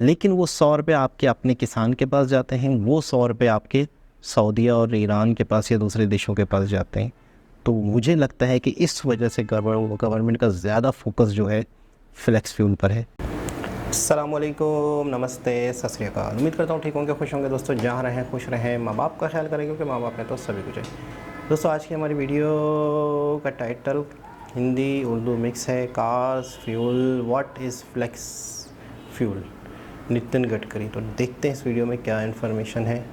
लेकिन वो 100 रुपये आपके अपने किसान के पास जाते हैं, वो 100 रुपये आपके सऊदीया और ईरान के पास या दूसरे देशों के पास जाते हैं। तो मुझे लगता है कि इस वजह से गवर्नमेंट का ज़्यादा फोकस जो है फ्लेक्स फ्यूल पर है। अस्सलामुअलैकुम, नमस्ते, सत श्री अकाल। उम्मीद करता हूँ ठीक होंगे, खुश होंगे दोस्तों। जहाँ रहें खुश रहें, माँ बाप का ख्याल करें, क्योंकि माँ बाप ने तो सभी कुछ है। दोस्तों आज की हमारी वीडियो का टाइटल हिंदी उर्दू मिक्स है, cars fuel, what is flex fuel, Nitin Gadkari. तो देखते हैं इस वीडियो में क्या इन्फॉर्मेशन है।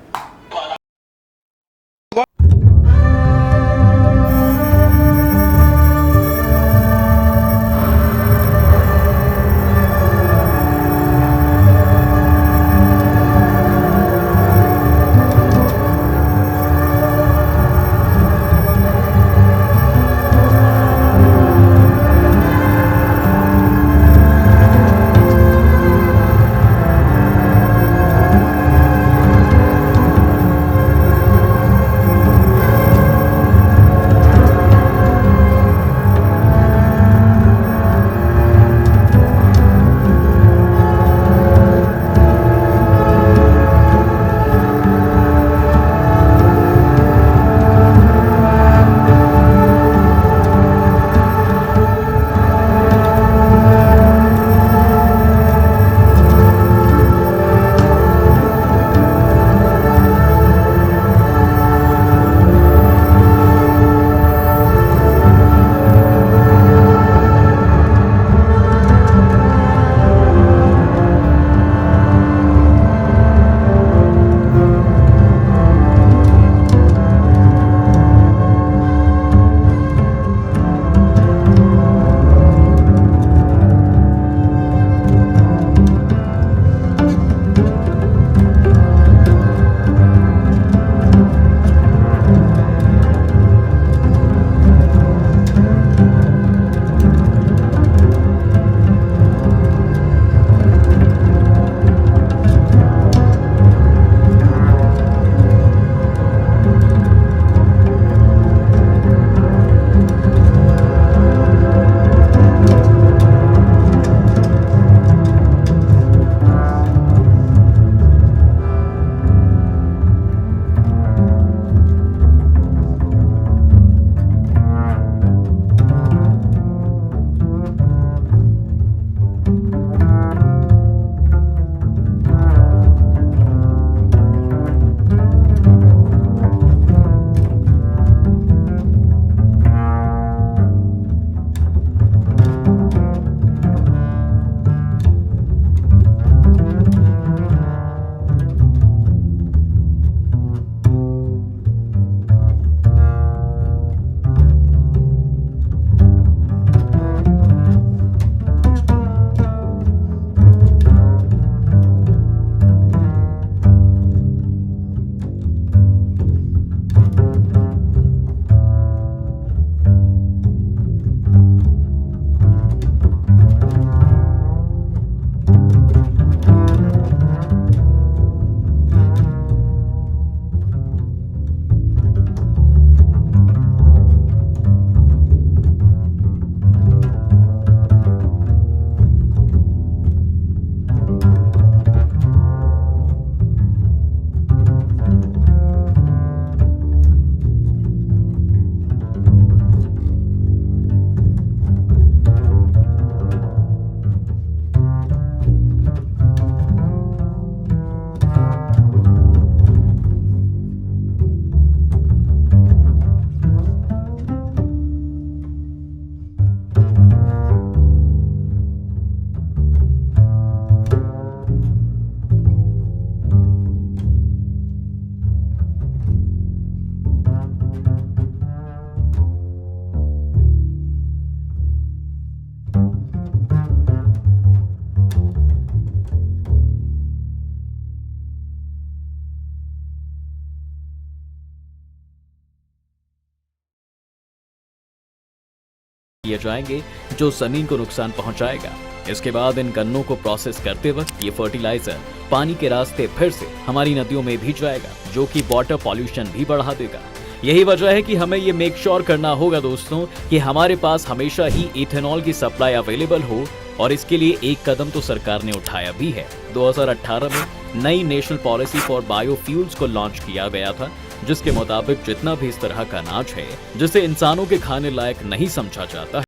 किए जाएंगे जो जमीन को नुकसान पहुंचाएगा। इसके बाद इन गन्नों को प्रोसेस करते वक्त ये फर्टिलाइजर पानी के रास्ते फिर से हमारी नदियों में भी जाएगा, जो कि वाटर पॉल्यूशन भी बढ़ा देगा। यही वजह है कि हमें ये मेक श्योर करना होगा दोस्तों कि हमारे पास हमेशा ही इथेनॉल की सप्लाई अवेलेबल हो और इसके लिए एक कदम तो सरकार ने उठाया भी है। 2018 में नई नेशनल पॉलिसी फॉर बायोफ्यूल्स को लॉन्च किया गया था, जिसके मुताबिक जितना भी इस तरह का अनाज है जिसे इंसानों के खाने लायक नहीं समझा जाता,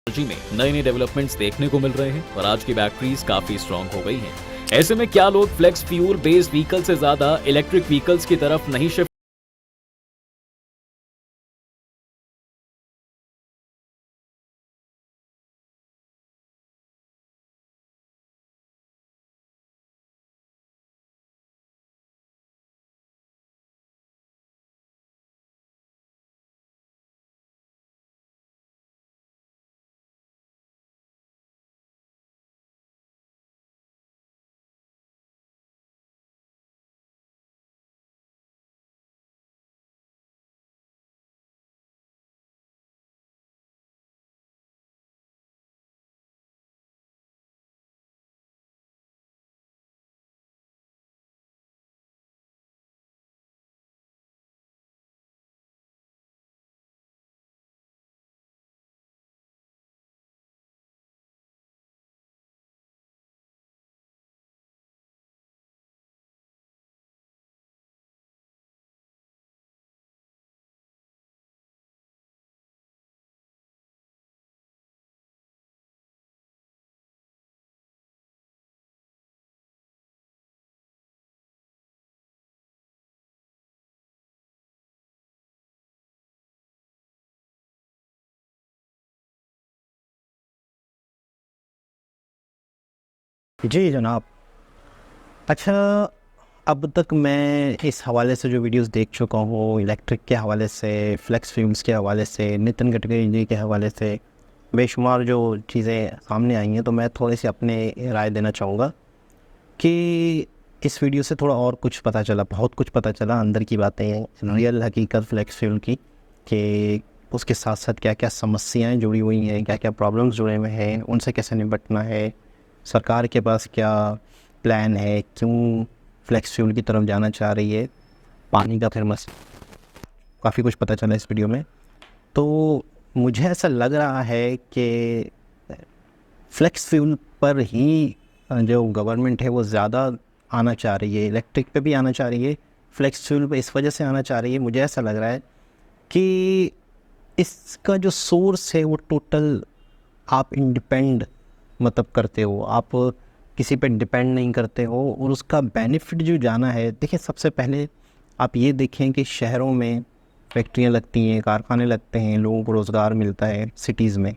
टेक्नोलॉजी में नए नए डेवलपमेंट्स देखने को मिल रहे हैं और आज की बैटरीज काफी स्ट्रांग हो गई हैं। ऐसे में क्या लोग फ्लेक्स फ्यूल बेस्ड व्हीकल से ज्यादा इलेक्ट्रिक व्हीकल्स की तरफ नहीं शिफ्ट जी जनाब। अच्छा, अब तक मैं इस हवाले से जो वीडियोस देख चुका हूँ, इलेक्ट्रिक के हवाले से, फ्लेक्स फ्यूल्स के हवाले से, नितिन गडकरी जी के हवाले से बेशुमार जो चीज़ें सामने आई हैं, तो मैं थोड़ी सी अपने राय देना चाहूँगा कि इस वीडियो से थोड़ा और कुछ पता चला, बहुत कुछ पता चला, अंदर की बातें, रियल हकीकत फ्लेक्स फ्यूल की, कि उसके साथ साथ क्या क्या समस्याएं जुड़ी हुई हैं, क्या क्या प्रॉब्लम्स जुड़े हुए हैं, उनसे कैसे निपटना है, सरकार के पास क्या प्लान है, क्यों फ्लेक्स फ्यूल की तरफ जाना चाह रही है, पानी का फिर काफ़ी कुछ पता चला इस वीडियो में। तो मुझे ऐसा लग रहा है कि फ्लेक्स फ्यूल पर ही जो गवर्नमेंट है वो ज़्यादा आना चाह रही है, इलेक्ट्रिक पे भी आना चाह रही है, फ्लेक्स फ्यूल पे इस वजह से आना चाह रही है, मुझे ऐसा लग रहा है कि इसका जो सोर्स है वो टोटल आप इंडिपेंड मतलब करते हो, आप किसी पे डिपेंड नहीं करते हो, और उसका बेनिफिट जो जाना है, देखिए सबसे पहले आप ये देखें कि शहरों में फैक्ट्रियाँ लगती हैं, कारखाने लगते हैं, लोगों को रोज़गार मिलता है सिटीज़ में,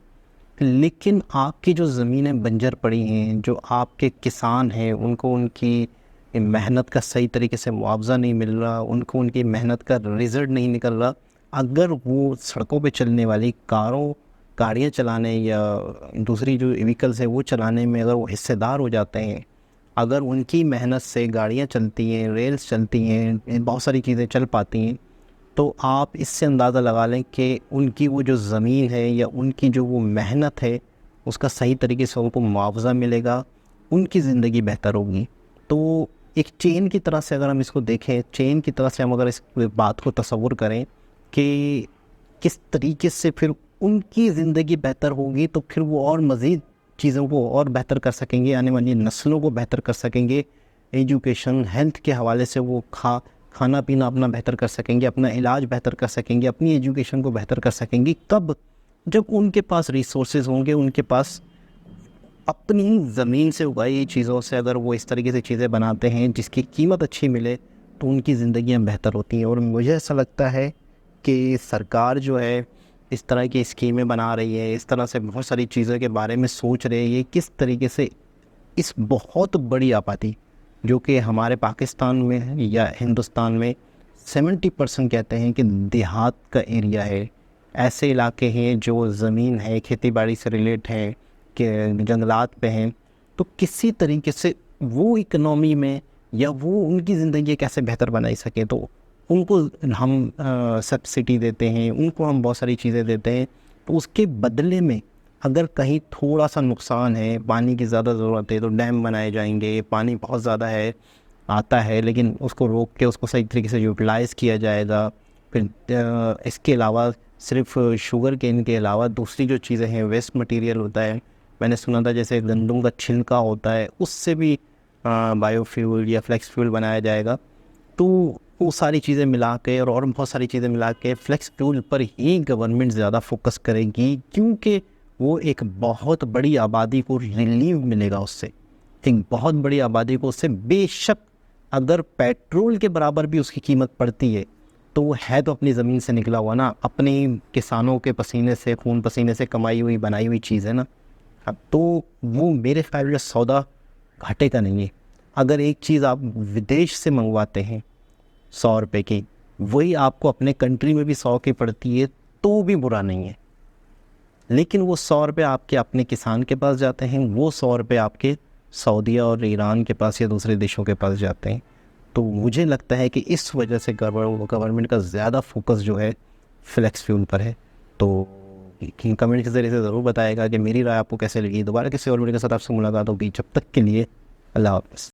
लेकिन आपकी जो ज़मीनें बंजर पड़ी हैं, जो आपके किसान हैं, उनको उनकी मेहनत का सही तरीके से मुआवजा नहीं मिल रहा, उनको उनकी मेहनत का रिज़ल्ट नहीं निकल रहा। अगर वो सड़कों पे चलने वाली गाड़ियाँ चलाने या दूसरी जो व्हीकल्स है वो चलाने में अगर वो हिस्सेदार हो जाते हैं, अगर उनकी मेहनत से गाड़ियाँ चलती हैं, रेल्स चलती हैं, बहुत सारी चीज़ें चल पाती हैं, तो आप इससे अंदाज़ा लगा लें कि उनकी वो जो ज़मीन है या उनकी जो वो मेहनत है, उसका सही तरीके से उनको मुआवजा मिलेगा, उनकी ज़िंदगी बेहतर होगी। तो एक चेन की तरह से अगर हम इसको देखें, चेन की तरह से हम अगर इस बात को तसव्वुर करें कि किस तरीके से फिर उनकी ज़िंदगी बेहतर होगी, तो फिर वो और मज़ीद चीज़ों को और बेहतर कर सकेंगे, आने वाली नस्लों को बेहतर कर सकेंगे, एजुकेशन, हेल्थ के हवाले से वो खाना पीना अपना बेहतर कर सकेंगे, अपना इलाज बेहतर कर सकेंगे, अपनी एजुकेशन को बेहतर कर सकेंगे। कब? जब उनके पास रिसोर्सेज होंगे, उनके पास अपनी ज़मीन से उगाई चीज़ों से अगर वो इस तरीके से चीज़ें बनाते हैं जिसकी कीमत अच्छी मिले, तो उनकी ज़िंदगियाँ बेहतर होती हैं। और मुझे ऐसा लगता है कि सरकार जो है इस तरह की स्कीमें बना रही है, इस तरह से बहुत सारी चीज़ों के बारे में सोच रही है, ये किस तरीके से इस बहुत बड़ी आबादी जो कि हमारे पाकिस्तान में है या हिंदुस्तान में 70% कहते हैं कि देहात का एरिया है, ऐसे इलाके हैं जो ज़मीन है खेती बाड़ी से रिलेट है, कि जंगलात पे हैं, तो किसी तरीके से वो इकनॉमी में या वो उनकी ज़िंदगी कैसे बेहतर बनाई सके, तो उनको हम सब्सिडी देते हैं, उनको हम बहुत सारी चीज़ें देते हैं, तो उसके बदले में अगर कहीं थोड़ा सा नुकसान है, पानी की ज़्यादा ज़रूरत है, तो डैम बनाए जाएंगे, पानी बहुत ज़्यादा है आता है लेकिन उसको रोक के उसको सही तरीके से यूटिलाइज़ किया जाएगा। फिर इसके अलावा सिर्फ शुगर केन के अलावा दूसरी जो चीज़ें हैं, वेस्ट मटेरियल होता है, मैंने सुना था जैसे गंदम का छिलका होता है, उससे भी बायोफ्यूल या फ्लेक्स फ्यूल बनाया जाएगा। तो वो सारी चीज़ें मिला के और बहुत सारी चीज़ें मिला के फ्लेक्स फ्यूल पर ही गवर्नमेंट ज़्यादा फोकस करेगी, क्योंकि वो एक बहुत बड़ी आबादी को रिलीव मिलेगा उससे, एक बहुत बड़ी आबादी को उससे। बेशक अगर पेट्रोल के बराबर भी उसकी कीमत पड़ती है, तो वो है तो अपनी ज़मीन से निकला हुआ ना, अपने किसानों के पसीने से, खून पसीने से कमाई हुई बनाई हुई चीज़ है ना। अब तो वो मेरे ख्याल में सौदा घाटे का नहीं है। अगर एक चीज़ आप विदेश से मंगवाते हैं 100 रुपये की, वही आपको अपने कंट्री में भी 100 की पड़ती है, तो भी बुरा नहीं है। लेकिन वो 100 रुपये आपके अपने किसान के पास जाते हैं, वो 100 रुपये आपके सऊदीया और ईरान के पास या दूसरे देशों के पास जाते हैं। तो मुझे लगता है कि इस वजह से गवर्नमेंट का ज़्यादा फोकस जो है फ्लेक्स फ्यूल पर है। तो कमेंट के ज़रिए से ज़रूर बताएगा कि मेरी राय आपको कैसे लगी। दोबारा किसी और वीडियो के साथ आपसे मुलाकात होगी, जब तक के लिए अल्लाह हाफ़िज़।